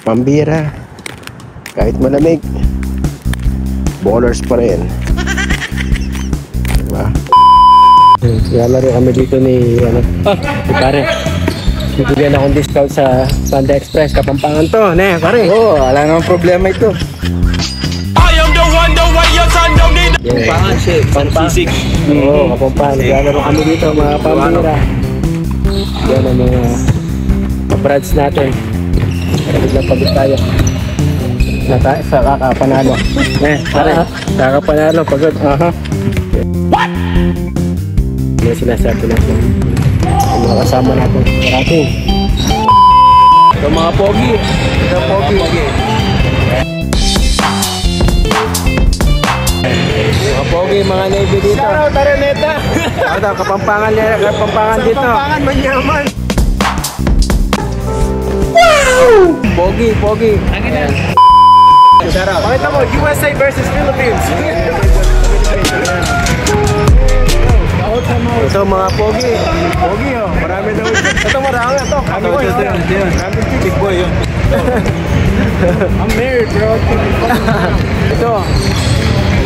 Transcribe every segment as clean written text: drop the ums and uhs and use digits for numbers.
pambira. Kahit malamig, ballers pa rin. Diba? Lalaro kami dito ni pare. Bibigyan akong discount sa Panda Express. Kapampangan to, ne, pare. Oo, wala namang problema ito. Kapampangan siya, pansisig. Oo, Kapampangan. Lalaro kami dito, mga pambira. Yan ang mga kabrads natin. Pagod tayo. Sa kakapanalo. Pare, kakapanalo. Pagod. What? Yan sinasabi natin. Yung mga kasama natin. Parating. Ito mga pogi. Ito pogi. Mga pogi, mga navy dito. Shoutout Araneta. Ito, Kapampangan dito. Kapampangan, manyaman. Pogi. Pakita mo, USA versus Philippines. Ito mga pogi. Pogi oh. Marami daw. Ito marami. Ito. Big boy yun. I'm married, bro. Ito.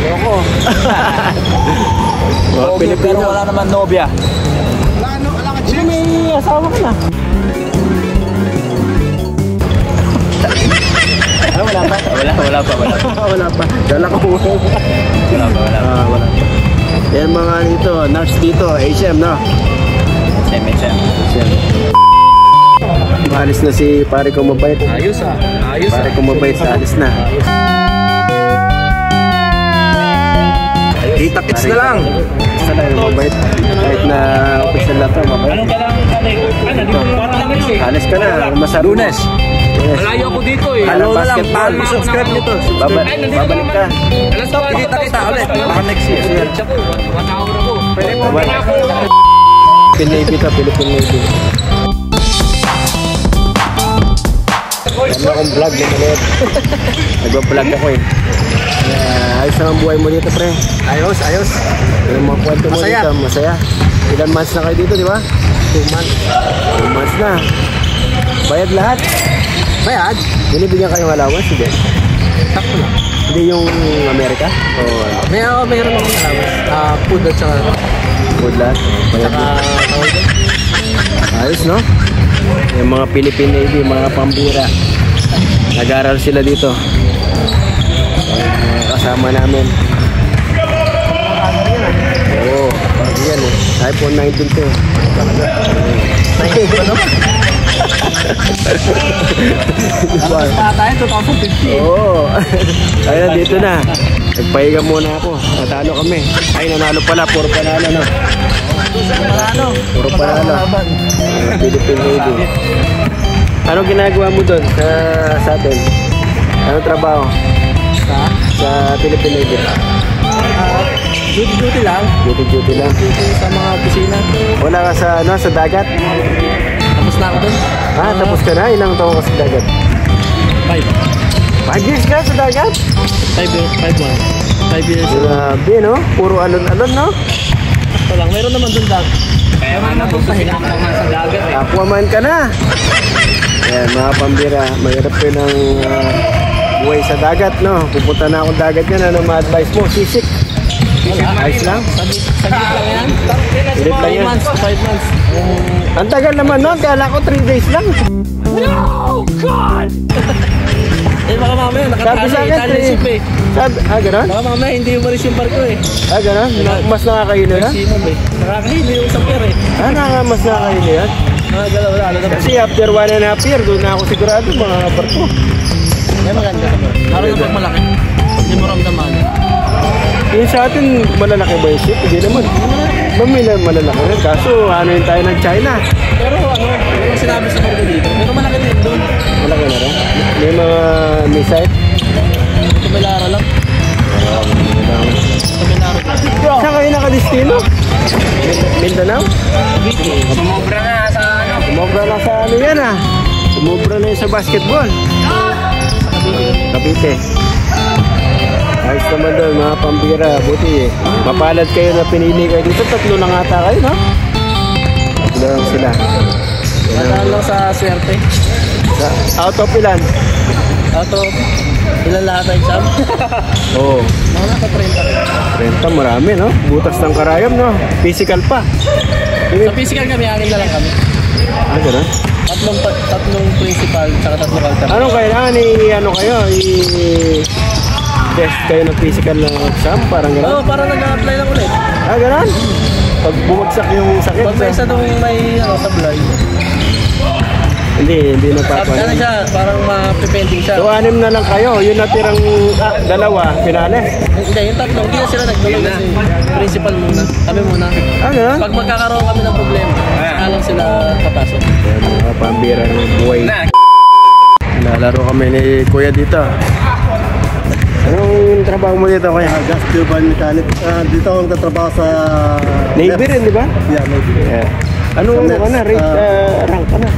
Ayoko. Mga Pilipino. Pero wala naman nobya. Wala ka chick. May asawa ka na. Wala pa. Wala pa. Dala ko. Wala pa. Yan mga dito, nuts dito, HM, no? HM. Alis na si pare ko mabait. Ayos ah. Pare ko mabait sa alis na. Kita-kits na lang. Basta na yung mabait. Kahit na official na ito, mabait. Anong kailangan Alis ka na, masarap. Lunes. Malayo ako dito eh. Basketball. Subscribe nito. Babalik ka. Kita ulit. Baka next year. Matawag ako. Philippine Navy ka, Philippine Navy. Yan akong vlog na maliit. Nag-vlog ako eh. Ayos naman buhay mo dito, pre. Ayos. Yung mga kwento mo dito, masaya. Ilan months na kayo dito, di ba? 2 months. 2 months na. Bayad lahat? Bayad? Binibigyan kayong allowance, hindi? Takpo lang. Hindi yung Amerika? Mayroon akong allowance. Food at saka Food lahat? Bayad din. Ayos, no? Yung mga Philippine Navy, mga pambira. Nag-aral sila dito. Kasama namin. Oo, yan eh. iPhone 19 to. tayo 2015. Oo. Ayun, dito na. Nagpahiga muna ako. Natalo kami. Ay, nanalo pala. Puro panalo, no? Puro panalo. Philippine Navy. Anong ginagawa mo doon sa atin? Anong trabaho? Sa Philippine Navy? Duty lang. Duty lang. Duty sa mga opisina. Wala ka sa dagat? Tapos na ako doon. Tapos ka na? Ilang taon ka sa dagat? 5 years ka sa dagat? 5 years. Grabe, no? Puro alon-alon, no? Ito lang. Meron naman doon dagat. Kaya naman po pahinga ka naman sa dagat eh. Aquaman ka na. Ayan, mga pambira. Mahirap ko ng buhay sa dagat, no? Pupunta na akong dagat yan. Ano ma-advise mo? Sisik. Ayos lang? Saglit lang yan. Saglit lang yan. 5 months. Ang tagal naman nun. Kala ko 3 days lang. No! God! Baka mamaya Sabi sa akin, gano'n? Baka mamaya hindi umalis yung barko eh. Gano'n? Mas nakakahilo na? Nakakahilo yung isang pier eh. Mas nakakahilo yan? Nakagalaw lalo na. Kasi after 1.5 year, doon na ako sigurado mga barko. May maganda naman. Lalo na pag malaki. Hindi mo ramdaman. Yung sa atin, malalaki ba yung ship? Hindi naman. Malalaki rin. Kaso, ano yung tayo ng China? Pero ano sinabi sa mga dito? Pero malaki din doon. Malaki na rin? May mga missile? Tumilara lang. Tumilara lang. Saan kayo nakadistino? Mindanao? Sumobra na sa ano? Sumobra na sa ano yan ah. Sumobra na yun sa basketball. Cavite. Ayos naman doon mga pambira. Buti eh. Mapalad kayo na pinili kayo dito. 3 lang ata kayo, no? 3 lang sila. Madaan lang sa swerte. Out of ilan? Ato, ilan lahat ay exam? Oo. Mga nasa 30. 30, marami, no? Butas ng karayom, no? Physical pa. Sa physical kami, akin na lang kami. Ah, gano'n? Tatlong principal, tsaka tatlong alter. Anong kailangan ano kayo? Test kayo ng physical na exam? Parang gano'n? Oo, parang nag-a-apply lang ulit. Ah, gano'n? Pag bumagsak yung sakit. Pag may isa nung may sablay. Hindi Ano napapanood. siya, parang mapipending siya. So, 6 na lang kayo. Yung natirang 2, pinali. Hindi, yung tatlong, hindi na sila nagtuloy kasi principal muna. Kami muna. Ah, gano'n? Pag magkakaroon kami ng problema, saka lang sila papasok. Yan, mga pambira ng buhay. Lalaro kami ni Kuya dito. Anong trabaho mo dito, Kuya? Gas turbine mechanic. Dito ako nagtatrabaho sa... Navy rin, di ba? Yeah, Navy. Yeah. Anong Sa ka na? Nets, Rank ka na?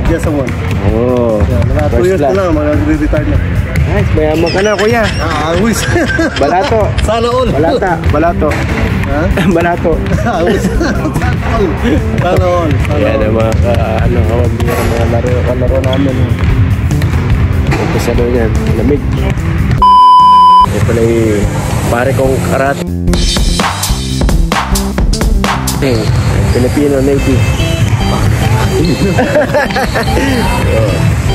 GSM 1. Oo. Yeah, mga 2 years na lang, mag-retire na. Nice, mayaman ka na, Kuya. Awis. Balato. Sana all. Balato. Ha? Balato. Awis. Sana all. Yan ang mga mga laro namin. Umpisa daw yan, lamig. Ito pala yung pare kong karate. Filipino Navy.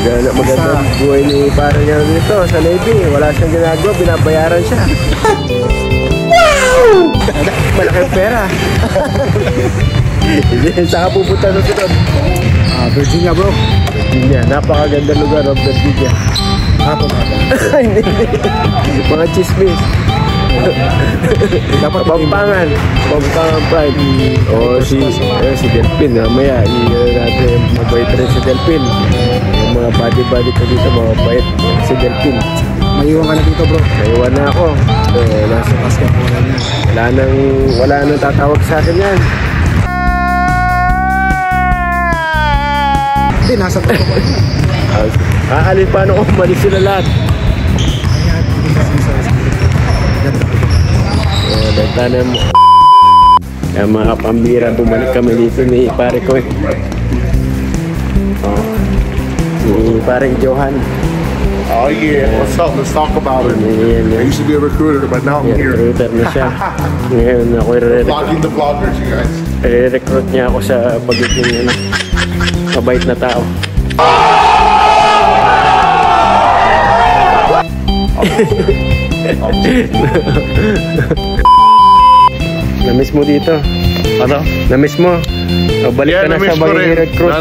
Maganda ang buhay ni pare niya dito sa Navy. Wala siyang ginagawa, binabayaran siya. Wow! Malaking pera. Saan ka pupunta na sunod? Virginia, bro. Virginia, napakaganda lugar of Virginia. Hindi. Mga chismis. Pampangan Pride. Si Delphin. Mamaya natin mabait rin si Delphin. Yung mga body ko dito mabait si Delphin. Maiwan ka na dito, bro. Naiwan na ako. Nasa basketball na. Wala nang tatawag sa akin yan. Hindi, nasa trabaho. Alin paano kung umalis sila lahat? Tanam mo. Kaya mga pambira, bumalik kami dito ni pare ko eh. Ni pareng Johan. Oh yeah, what's up? Let's talk about it. I used to be a recruiter, but now I'm here. Recruiter na siya. Ngayon ako Vlogging the vloggers, you guys. i-recruit niya ako sa pagiging mabait na tao. Namiss mo dito? Ano? Namiss mo? O balik ka na sa pagiging recruit?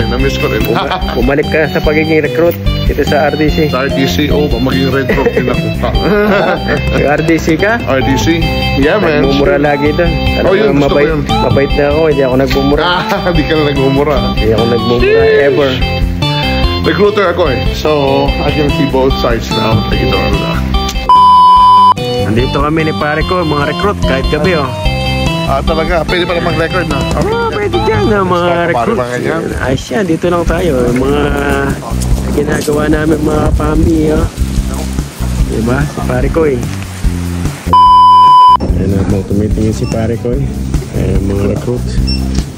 Namiss ko rin. Bumalik ka na sa pagiging recruit dito sa RDC? Sa RDC, magiging red rock din ako. RDC ka? RDC? Yeah, man. Nagmumura lagi doon. Oh, yun, gusto ko yun. Mabait na ako, hindi ako nagmumura. Hindi ka na nagmumura. Hindi ako nagmumura ever. Recruiter ako eh. So, I can see both sides now. Take it on na. Nandito kami ni pare ko, mga recruit, kahit gabi oh. Talaga, pwede pa na mag-record na. Pwede dyan na mga recruit. Ayos yan, dito lang tayo. Mga ginagawa namin mga pambi oh. Diba? Si pare ko eh. Ayan na, tumitingin si pare ko eh. Ayan, mga recruits.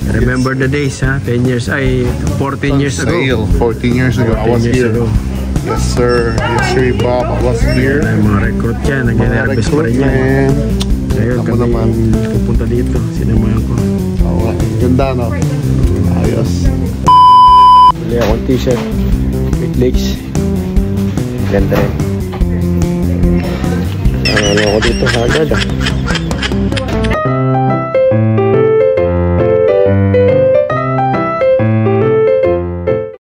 Remember the days ha? 10 years, 14 years ago. 14 years ago, I was here. Yes sir, Bob, I was here. Ay, mga recruit yan, nag-nervous pa rin yan. Ngayon kami pupunta dito, sinamahan ko. Ganda no? Ayos. Bili akong t-shirt with legs. Ganda rin. Ano ako dito sa agad ah.